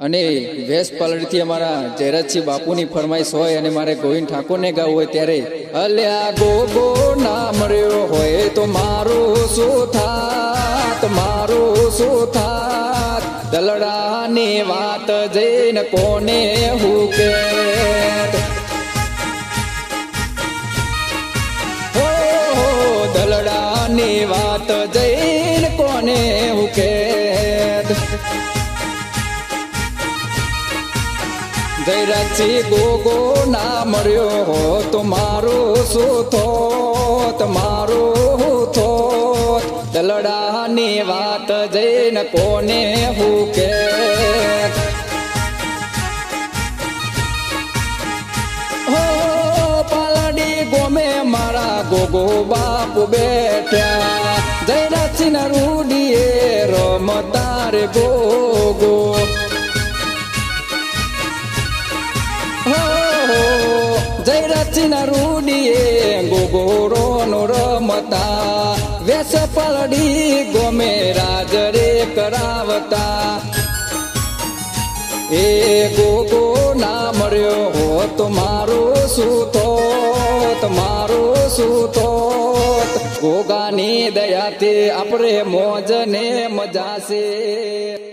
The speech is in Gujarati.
અને વેશ પલડીથી અમારા જયરાજસિંહ બાપુની ફરમાઈશ હોય અને મારે ગોવિંદ ઠાકોરને ગાવું હોય ત્યારે અલ્યા ગોગો ના મળ્યો હોય તો મારું શું થાત, મારું શું થાત, દલડાની વાત જઈને કોને હું કે દલડાની વાત જઈને કોને હું કે જયરાજસિંહ ગોગો ના મળ્યો હો તો મારું શું થોત, મારું થોત, દલડાની વાત જઈને કોને હું કે પાલડી ગોમે મારા ગોગો બાપુ બેઠ્યા જયરાજસિંહ ના રૂડીએ રમતા રે ગોગો જયરાજસિંહ ના રૂડીએ ગોગોરો નો રમતા વેસ પલડી ગોમે રાજ રે કરાવતા એ ગોગો ના મળ્યો હો તો મારું શું થોત, મારું શું થોત, ગોગાની દયાથી આપણે મોજ ને મજા છે.